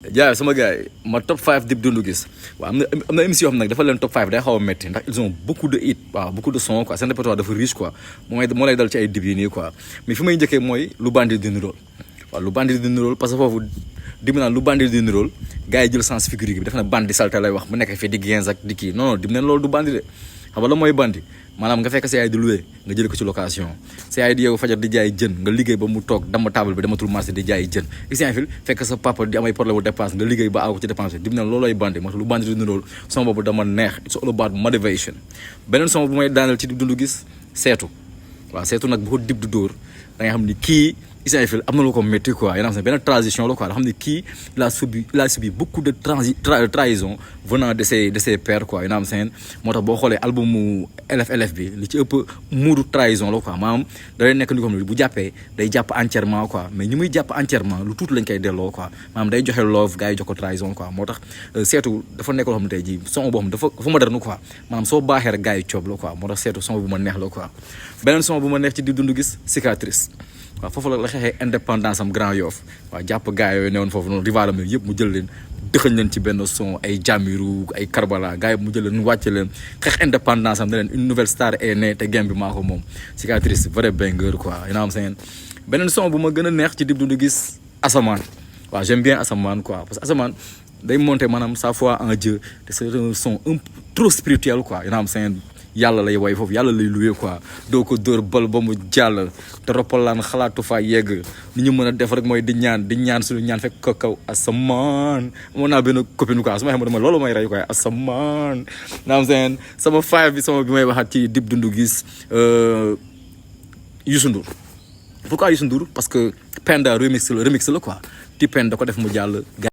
jaay sama gars yi ma top 5 Dip Doundou Guiss waaw am na émission yoo xam nag dafa leen top 5 day xaw a métti ndax ils ont beaucoup de hits waaw beaucoup de sons quoi seen répertoire dafa riche quoi moo lay dal ci ay dib yi nii quoi mais fi may njëkkee mooy lu bandi di nirool waaw lu bandi di nirool parce que foofu dim naan lu bandi di nirool gars yi jël sens figurique bi def na bandi salte lay wax mu nekk fii di gens ak di kii non dim neen loolu du bandi de xam nga la mooy bandi maanaam nga fekk sa yaay di loué nga jël ko ci location sa yaay di yow fajar di jaay jën nga liggéey ba mu toog dama table bi damatul marché di jaay jën isin fil fekk sa papa di amay problème bu dépense nga liggéey ba aw ko ci dépense bi dim neen loolooy bandi moo tax lu bandi di nirool son boobu dama neex it's all about motivation beneen son bu may daaneel ci Dip Doundou Guiss seetu waaw seetu nag bu ko Dip du dóor da nga xam ni kii isin fil am na lu ko métti quoi yéen a xam ne benn transition la quoi da xam ne kii il a subi beaucoup de trahison venant de ses pairs quoi yéen a xam ne moo tax boo xoolee album mu LF bi li ci ëpp muuru trahison la quoi maanaam da lay nekk ni ko xam ne bu jàppee day jàpp entièrement quoi mais ñi muy jàpp entièrement lu tuuti lañ koy delloo quoi maanaam day joxe love gars yi jox ko trahison quoi moo tax seetu dafa nekk loo xam ne tey jii son boo xam ne dafa moderne quoi maanaam soo baaxee rek gars yi coob la quoi moo tax seetu son bu ma neex la quoi beneen son bu ma neex ci Dip Doundou Guiss cicatrice waaw foofu la xeexee indépendance am Grand Yoff waaw jàpp gars yooyu newoon foofu noonu rivalam yëpp mu jël leen dëxañ leen ci benn son ay Jamiru ay Karbala gars yi mu jël leen wàcce leen xeex indépendance am ne leen une nouvelle star est née te game bi maa ko moom cicatrice vrai banger quoi yéen a am seen beneen son bu ma gën a neex ci Dip Doundou Guiss Asamaan waaw j'aime bien Asamaan quoi parce que Asamaan day monter maanaam sa foi en Dieu te c'est un son un trop spirituel quoi yéen a am seen yàlla lay way foofu yàlla lay loué quoi doo ko dóor bal ba mu jàll te roppalaan xalaatu fa yegg ni ñu mën a def rek mooy di ñaan suñu ñaan fekk ko kaw asamaan amoon naa benn copine quoi su ma xamante ne loolu may rey quoi asamaan naam seen sama five bi sama bi may waxaat ci Dip Doundou Guiss Youssou Ndour pourquoi Youssou Ndour parce que Penda remix la quoi ti Penda da ko def mu jàll